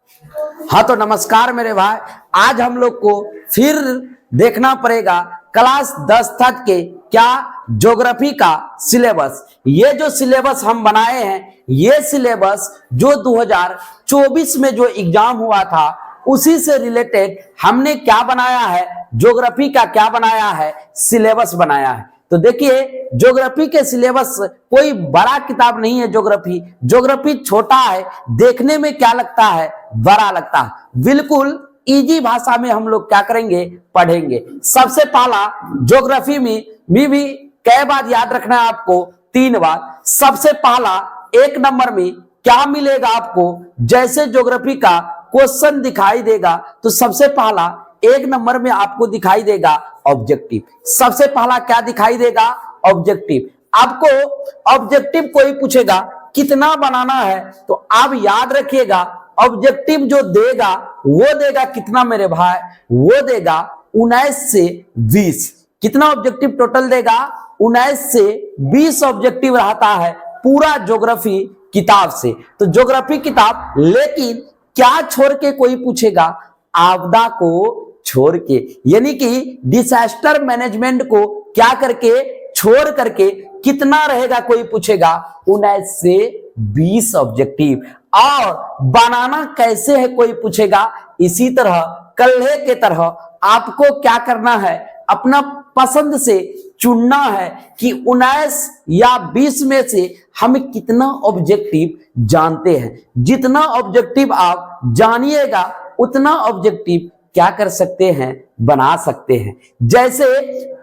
हाँ तो नमस्कार मेरे भाई। आज हम लोग को फिर देखना पड़ेगा क्लास 10 तक के क्या ज्योग्राफी का सिलेबस। ये जो सिलेबस हम बनाए हैं, ये सिलेबस जो 2024 में जो एग्जाम हुआ था उसी से रिलेटेड हमने क्या बनाया है, ज्योग्राफी का क्या बनाया है, सिलेबस बनाया है। तो देखिए ज्योग्राफी के सिलेबस कोई बड़ा किताब नहीं है। ज्योग्राफी छोटा है, देखने में क्या लगता है, बड़ा लगता है। बिल्कुल इजी भाषा में हम लोग क्या करेंगे, पढ़ेंगे। सबसे पहला ज्योग्राफी में भी कई बार याद रखना है आपको, 3 बार। सबसे पहला 1 नंबर में क्या मिलेगा आपको, जैसे ज्योग्राफी का क्वेश्चन दिखाई देगा तो सबसे पहला 1 नंबर में आपको दिखाई देगा ऑब्जेक्टिव। सबसे पहला क्या दिखाई देगा, ऑब्जेक्टिव। आपको ऑब्जेक्टिव कोई पूछेगा कितना बनाना है तो आप याद रखिएगा ऑब्जेक्टिव जो देगा वो देगा कितना मेरे भाई, वो देगा 19 से 20। कितना ऑब्जेक्टिव टोटल देगा, 19 से 20 ऑब्जेक्टिव रहता है पूरा ज्योग्राफी किताब से। तो ज्योग्राफी किताब, लेकिन क्या छोड़ के कोई पूछेगा, आपदा को छोड़ के, यानी कि डिजास्टर मैनेजमेंट को क्या करके छोड़ करके कितना रहेगा कोई पूछेगा, 19 से 20 ऑब्जेक्टिव। और बनाना कैसे है कोई पूछेगा। इसी तरह कल्हे के तरह आपको क्या करना है, अपना पसंद से चुनना है कि 19 या 20 में से हम कितना ऑब्जेक्टिव जानते हैं। जितना ऑब्जेक्टिव आप जानिएगा उतना ऑब्जेक्टिव क्या कर सकते हैं, बना सकते हैं। जैसे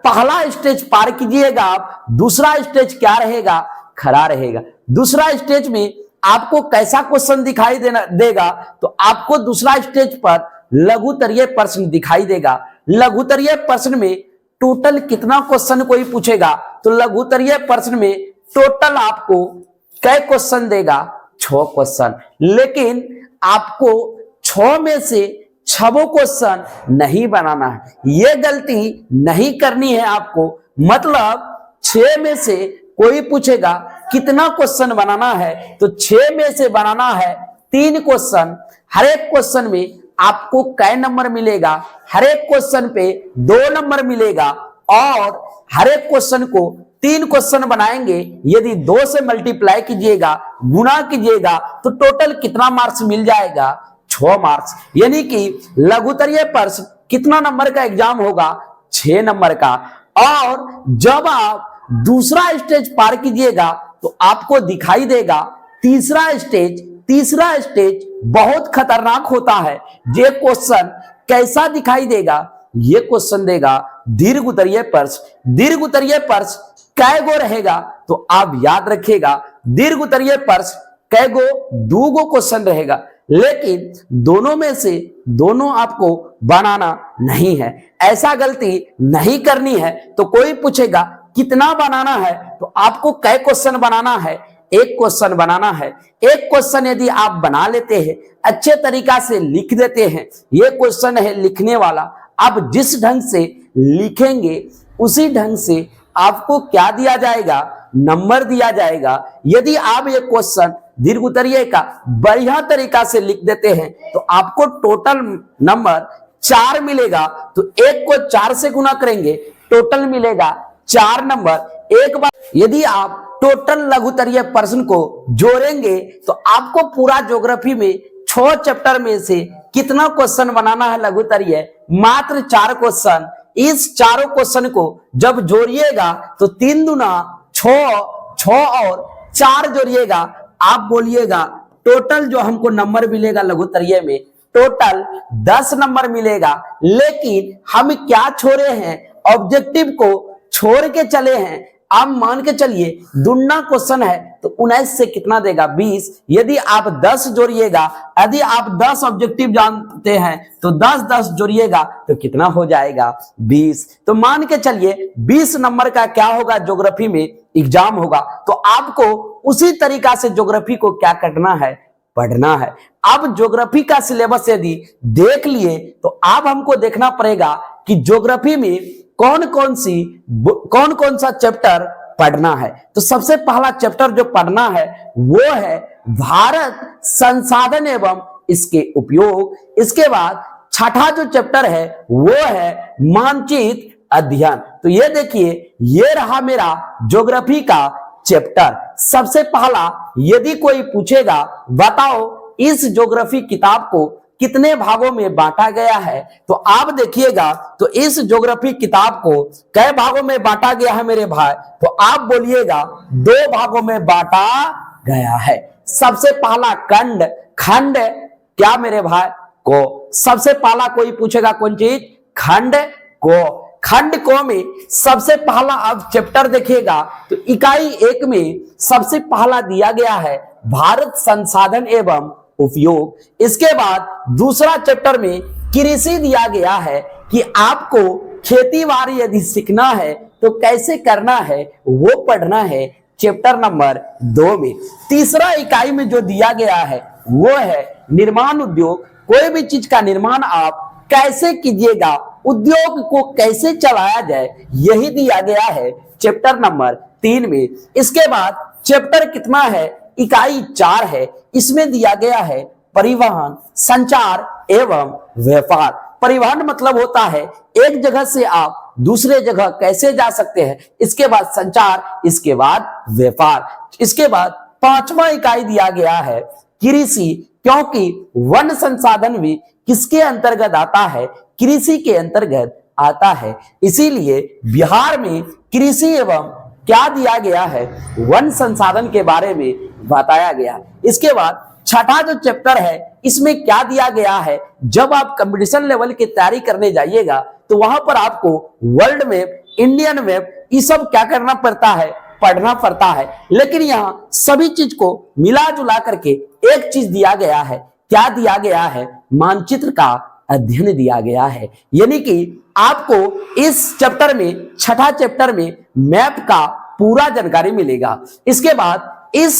पहला स्टेज पार कीजिएगा आप, दूसरा स्टेज क्या रहेगा, खड़ा रहेगा। दूसरा स्टेज में आपको कैसा क्वेश्चन दिखाई देगा, तो आपको दूसरा स्टेज पर लघुतरीय प्रश्न दिखाई देगा। लघुतरीय प्रश्न में टोटल कितना क्वेश्चन कोई पूछेगा, तो लघुतरीय प्रश्न में टोटल आपको कै क्वेश्चन देगा, 6 क्वेश्चन। लेकिन आपको 6 में से 6 क्वेश्चन नहीं बनाना है, ये गलती नहीं करनी है आपको। मतलब 6 में से कोई पूछेगा कितना क्वेश्चन बनाना है, तो 6 में से बनाना है 3 क्वेश्चन। हर एक क्वेश्चन में आपको कै नंबर मिलेगा, हर एक क्वेश्चन पे 2 नंबर मिलेगा। और हर एक क्वेश्चन को 3 क्वेश्चन बनाएंगे, यदि 2 से मल्टीप्लाई कीजिएगा, गुणा कीजिएगा, तो टोटल कितना मार्क्स मिल जाएगा, 6 मार्क्स। यानी कि लघुतरीय प्रश्न कितना नंबर का एग्जाम होगा, 6 नंबर का। और जब आप दूसरा स्टेज पार कीजिएगा तो आपको दिखाई देगा तीसरा स्टेज। तीसरा स्टेज बहुत खतरनाक होता है। ये क्वेश्चन कैसा दिखाई देगा, ये क्वेश्चन देगा दीर्घ-उत्तरीय प्रश्न। दीर्घ-उत्तरीय प्रश्न कै गो रहेगा, तो आप याद रखिएगा दीर्घ-उत्तरीय प्रश्न कै गो, 2 गो क्वेश्चन रहेगा। लेकिन दोनों में से दोनों आपको बनाना नहीं है। ऐसा गलती नहीं करनी है। तो कोई पूछेगा कितना बनाना है, तो आपको कै क्वेश्चन बनाना है, 1 क्वेश्चन बनाना है। 1 क्वेश्चन यदि आप बना लेते हैं, अच्छे तरीका से लिख देते हैं, ये क्वेश्चन है लिखने वाला। आप जिस ढंग से लिखेंगे उसी ढंग से आपको क्या दिया जाएगा, नंबर दिया जाएगा। यदि आप ये क्वेश्चन दीर्घ-उत्तरीय का बढ़िया तरीका से लिख देते हैं तो आपको टोटल नंबर 4 मिलेगा। तो 1 को 4 से गुना करेंगे, टोटल मिलेगा 4 नंबर। एक बार यदि आप टोटल लघुतरीय प्रश्न को जोड़ेंगे तो आपको पूरा ज्योग्राफी में 6 चैप्टर में से कितना क्वेश्चन बनाना है लघुतरीय, मात्र 4 क्वेश्चन। इस चारों क्वेश्चन को जब जोड़िएगा तो 3 दूना 6, 6 और 4 जोड़िएगा, आप बोलिएगा टोटल जो हमको नंबर मिलेगा लघुतरीय में, टोटल 10 नंबर मिलेगा। लेकिन हम क्या छोड़े हैं, ऑब्जेक्टिव को छोड़ के चले हैं। आप मान के चलिए दुना क्वेश्चन है तो 19 से कितना देगा, 20। यदि आप 10 जोड़िएगा, यदि आप 10 ऑब्जेक्टिव जानते हैं तो 10 जोड़िएगा तो कितना हो जाएगा, 20। तो मान के चलिए 20 नंबर का क्या होगा, ज्योग्राफी में एग्जाम होगा। तो आपको उसी तरीका से ज्योग्राफी को क्या करना है, पढ़ना है। अब ज्योग्राफी का सिलेबस यदि देख लिए तो अब हमको देखना पड़ेगा कि ज्योग्राफी में कौन कौन सा चैप्टर पढ़ना है। तो सबसे पहला चैप्टर जो पढ़ना है वो है भारत संसाधन एवं इसके उपयोग। इसके बाद छठा जो चैप्टर है वो है मानचित्र अध्ययन। तो ये देखिए, ये रहा मेरा ज्योग्राफी का चैप्टर। सबसे पहला यदि कोई पूछेगा बताओ इस ज्योग्राफी किताब को कितने भागों में बांटा गया है, तो आप देखिएगा तो इस ज्योग्राफी किताब को कई भागों में बांटा गया है मेरे भाई, तो आप बोलिएगा 2 भागों में बांटा गया है। सबसे पहला खंड क्या मेरे भाई को, सबसे पहला कोई पूछेगा कौन चीज, खंड को में सबसे पहला अब चैप्टर देखिएगा तो इकाई 1 में सबसे पहला दिया गया है भारत संसाधन एवं उपयोग। इसके बाद दूसरा चैप्टर में कृषि दिया गया है कि आपको खेती बाड़ी यदि सीखना है तो कैसे करना है वो पढ़ना है चैप्टर नंबर 2 में। तीसरा इकाई में जो दिया गया है वो है निर्माण उद्योग। कोई भी चीज का निर्माण आप कैसे कीजिएगा, उद्योग को कैसे चलाया जाए, यही दिया गया है चैप्टर नंबर 3 में। इसके बाद चैप्टर कितना है, इकाई 4 है। इसमें दिया गया है परिवहन, संचार एवं व्यापार। परिवहन मतलब होता है एक जगह से आप दूसरे जगह कैसे जा सकते हैं। इसके बाद संचार, इसके बाद व्यापार। इसके बाद 5वां इकाई दिया गया है कृषि, क्योंकि वन संसाधन भी किसके अंतर्गत आता है, कृषि के अंतर्गत आता है। इसीलिए बिहार में कृषि एवं क्या दिया गया है, वन संसाधन के बारे में बताया गया। इसके बाद छठा जो चैप्टर है इसमें क्या दिया गया है, जब आप कंपटीशन लेवल की तैयारी करने जाइएगा तो वहां पर आपको वर्ल्ड मैप, इंडियन मैप, ये सब क्या करना पड़ता है, पढ़ना पड़ता है। लेकिन यहाँ सभी चीज को मिला जुला करके एक चीज दिया गया है, क्या दिया गया है, मानचित्र का अध्ययन दिया गया है। यानी कि आपको इस चैप्टर में, छठा चैप्टर में मैप का पूरा जानकारी मिलेगा। इसके बाद इस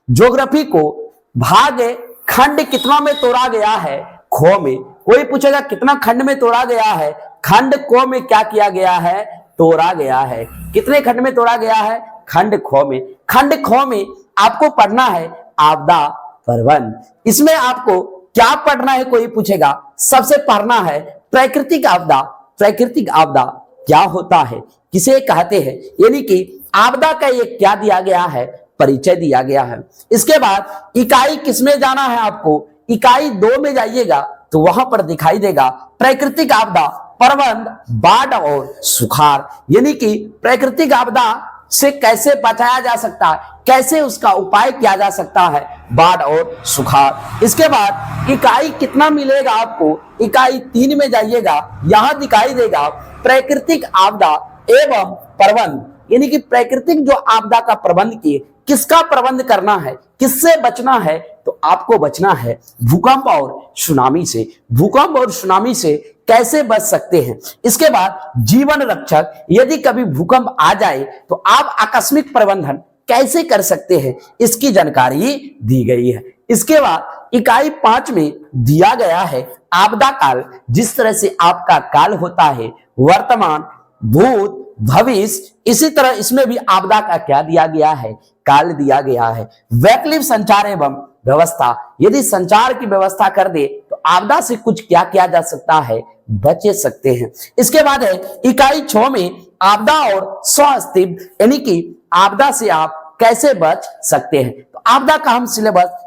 ज्योग्राफी को भाग खंड कितना में तोड़ा गया है, खो में। कोई पूछेगा कितना खंड में तोड़ा गया है, खंड को में क्या किया गया है, तोड़ा गया है। कितने खंड में तोड़ा गया है, खंड खो में। खंड खो में आपको पढ़ना है आपदा प्रबंध। इसमें आपको क्या पढ़ना है, कोई पूछेगा, सबसे पढ़ना है प्राकृतिक आपदा। प्राकृतिक आपदा क्या होता है, किसे कहते हैं, यानी कि आपदा का ये क्या दिया गया है, परिचय दिया गया है। इसके बाद इकाई किसमें जाना है आपको, इकाई 2 में जाइएगा तो वहां पर दिखाई देगा प्राकृतिक आपदा प्रबंध, बाढ़ और सुखाड़। यानी कि प्राकृतिक आपदा से कैसे बचाया जा सकता है, कैसे उसका उपाय किया जा सकता है, बाढ़ और सुखाड़। इसके बाद इकाई कितना मिलेगा आपको, इकाई 3 में जाइएगा, यहां दिखाई देगा प्राकृतिक आपदा एवं प्रबंध। यानी कि प्राकृतिक जो आपदा का प्रबंध किए, किसका प्रबंध करना है, किससे बचना है, तो आपको बचना है भूकंप और सुनामी से। भूकंप और सुनामी से कैसे बच सकते हैं। इसके बाद जीवन रक्षक, यदि कभी भूकंप आ जाए तो आप आकस्मिक प्रबंधन कैसे कर सकते हैं, इसकी जानकारी दी गई है। इसके बाद इकाई 5 में दिया गया है आपदा काल। जिस तरह से आपका काल होता है, वर्तमान, भूत, भविष्य, इसी तरह इसमें भी आपदा का क्या दिया गया है, काल दिया गया है। वैकल्पिक संचार एवं व्यवस्था, यदि संचार की व्यवस्था कर दे तो आपदा से कुछ क्या किया जा सकता है, बचे सकते हैं। इसके बाद है इकाई 6 में आपदा और स्वास्थ्य, यानी कि आपदा से आप कैसे बच सकते हैं। तो आपदा का हम सिलेबस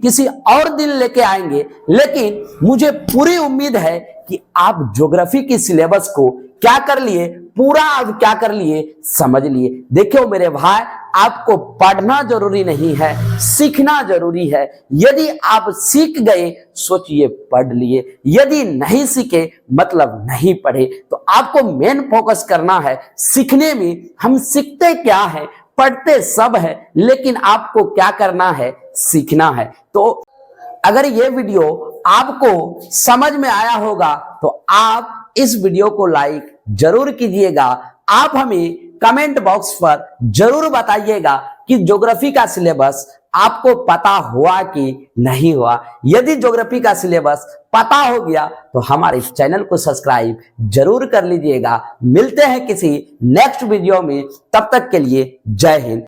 किसी और दिन लेके आएंगे, लेकिन मुझे पूरी उम्मीद है कि आप ज्योग्राफी की सिलेबस को क्या कर लिए, पूरा अब क्या कर लिए, समझ लिए। देखियो मेरे भाई, आपको पढ़ना जरूरी नहीं है, सीखना जरूरी है। यदि आप सीख गए, सोचिए पढ़ लिए, यदि नहीं सीखे मतलब नहीं पढ़े। तो आपको मेन फोकस करना है सीखने में। हम सीखते क्या है, पढ़ते सब है, लेकिन आपको क्या करना है, सीखना है। तो अगर ये वीडियो आपको समझ में आया होगा तो आप इस वीडियो को लाइक जरूर कीजिएगा। आप हमें कमेंट बॉक्स पर जरूर बताइएगा कि ज्योग्राफी का सिलेबस आपको पता हुआ कि नहीं हुआ। यदि ज्योग्राफी का सिलेबस पता हो गया तो हमारे चैनल को सब्सक्राइब जरूर कर लीजिएगा। मिलते हैं किसी नेक्स्ट वीडियो में, तब तक के लिए जय हिंद।